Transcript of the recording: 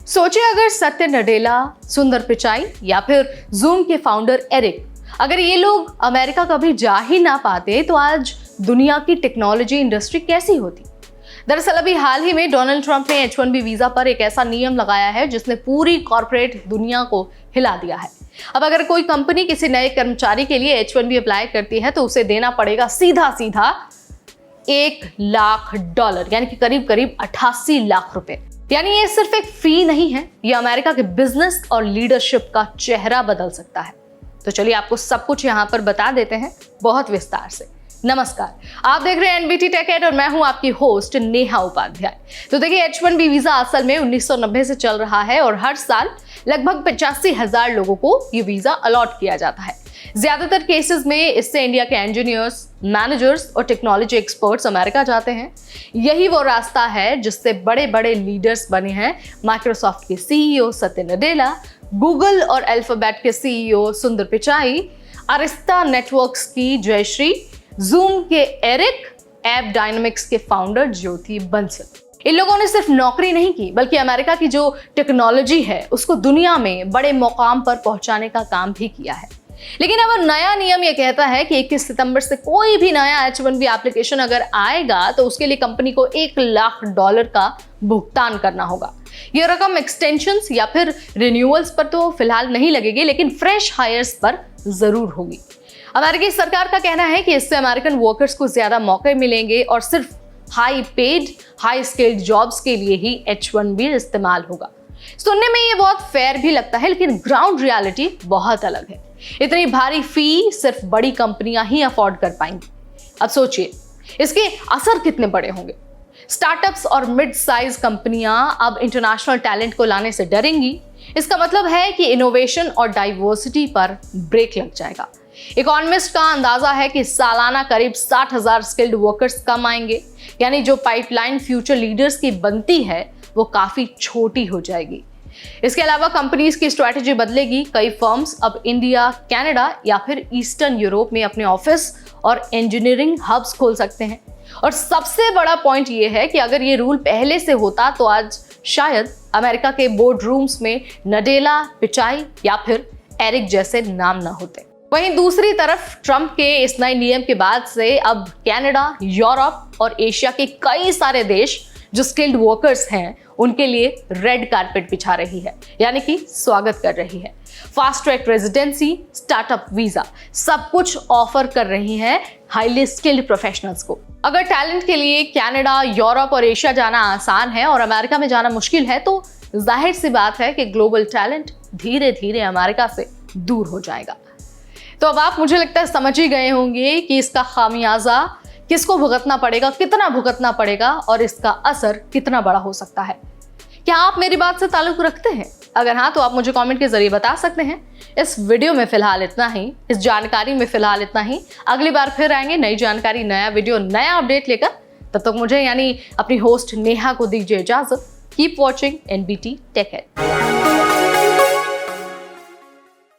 सोचिए अगर सत्य नडेला, सुंदर पिचाई या फिर जूम के फाउंडर एरिक, अगर ये लोग अमेरिका कभी जा ही ना पाते तो आज दुनिया की टेक्नोलॉजी इंडस्ट्री कैसी होती। दरअसल अभी हाल ही में डोनाल्ड ट्रंप ने H-1B वीजा पर एक ऐसा नियम लगाया है जिसने पूरी कॉर्पोरेट दुनिया को हिला दिया है। अब अगर कोई कंपनी किसी नए कर्मचारी के लिए H-1B अप्लाई करती है तो उसे देना पड़ेगा सीधा सीधा $1 लाख, यानी कि करीब करीब 88 लाख रुपए। यानी ये सिर्फ एक फी नहीं है, ये अमेरिका के बिजनेस और लीडरशिप का चेहरा बदल सकता है। तो चलिए आपको सब कुछ यहाँ पर बता देते हैं बहुत विस्तार से। नमस्कार, आप देख रहे हैं NBT टेक एड और मैं हूं आपकी होस्ट नेहा उपाध्याय। तो देखिए H-1B वीजा असल में 1990 से चल रहा है और हर साल लगभग 85,000 लोगों को ये वीजा अलॉट किया जाता है। ज्यादातर केसेस में इससे इंडिया के इंजीनियर्स, मैनेजर्स और टेक्नोलॉजी एक्सपर्ट्स अमेरिका जाते हैं। यही वो रास्ता है जिससे बड़े बड़े लीडर्स बने हैं। माइक्रोसॉफ्ट के CEO सत्य नडेला, गूगल और अल्फाबेट के CEO सुंदर पिचाई, अरिस्टा नेटवर्क्स की जयश्री, जूम के एरिक, ऐप डायनामिक्स के फाउंडर ज्योति बंसल। इन लोगों ने सिर्फ नौकरी नहीं की बल्कि अमेरिका की जो टेक्नोलॉजी है उसको दुनिया में बड़े मुकाम पर पहुंचाने का काम भी किया है। लेकिन अब नया नियम ये कहता है कि 21 सितंबर से कोई भी नया H-1B एप्लीकेशन अगर आएगा तो उसके लिए कंपनी को $1 लाख का भुगतान करना होगा। यह रकम एक्सटेंशंस या फिर रिन्यूअल्स पर तो फिलहाल नहीं लगेगी, लेकिन फ्रेश हायर्स पर जरूर होगी। अमेरिकी सरकार का कहना है कि इससे अमेरिकन वर्कर्स को ज्यादा मौके मिलेंगे और सिर्फ high paid, high skilled jobs के लिए ही H-1B इस्तेमाल होगा। सुनने में ये बहुत फेयर भी लगता है, लेकिन ग्राउंड रियलिटी बहुत अलग है। इतनी भारी फी सिर्फ बड़ी कंपनियां ही अफोर्ड कर पाएंगी। अब सोचिए इसके असर कितने बड़े होंगे। स्टार्टअप्स और मिड साइज कंपनियां अब इंटरनेशनल टैलेंट को लाने से डरेंगी। इसका मतलब है कि इनोवेशन और डाइवर्सिटी पर ब्रेक लग जाएगा। इकोनॉमिस्ट का अंदाजा है कि सालाना करीब 60,000 स्किल्ड वर्कर्स कम आएंगे, यानी जो पाइपलाइन फ्यूचर लीडर्स की बनती है वो काफी छोटी हो जाएगी। इसके अलावा कंपनीज की स्ट्रैटेजी बदलेगी। कई फर्म्स अब इंडिया, कनाडा या फिर ईस्टर्न यूरोप में अपने ऑफिस और इंजीनियरिंग हब्स खोल सकते हैं। और सबसे बड़ा पॉइंट ये है कि अगर ये रूल पहले से होता तो आज शायद अमेरिका के बोर्ड रूम्स में नडेला, पिचाई या फिर एरिक जैसे नाम ना होते। वहीं दूसरी तरफ ट्रंप के इस नए नियम के बाद से अब कनाडा, यूरोप और एशिया के कई सारे देश जो स्किल्ड वर्कर्स हैं उनके लिए रेड कारपेट बिछा रही है, यानी कि स्वागत कर रही है। Fast track residency, startup visa, सब कुछ ऑफर कर रही है हाईली स्किल्ड प्रोफेशनल्स को। अगर टैलेंट के लिए कनाडा, यूरोप और एशिया जाना आसान है और अमेरिका में जाना मुश्किल है तो जाहिर सी बात है कि ग्लोबल टैलेंट धीरे धीरे अमेरिका से दूर हो जाएगा। तो अब आप मुझे लगता है समझ ही गए होंगे कि इसका खामियाजा किसको भुगतना पड़ेगा, कितना भुगतना पड़ेगा और इसका असर कितना बड़ा हो सकता है। क्या आप मेरी बात से ताल्लुक रखते हैं? अगर हाँ तो आप मुझे कमेंट के जरिए बता सकते हैं। इस वीडियो में फिलहाल इतना ही, इस जानकारी में फिलहाल इतना ही। अगली बार फिर आएंगे नई जानकारी, नया वीडियो, नया अपडेट लेकर। तब तक मुझे यानी अपनी होस्ट नेहा को दीजिए इजाजत। Keep watching NBT tech add.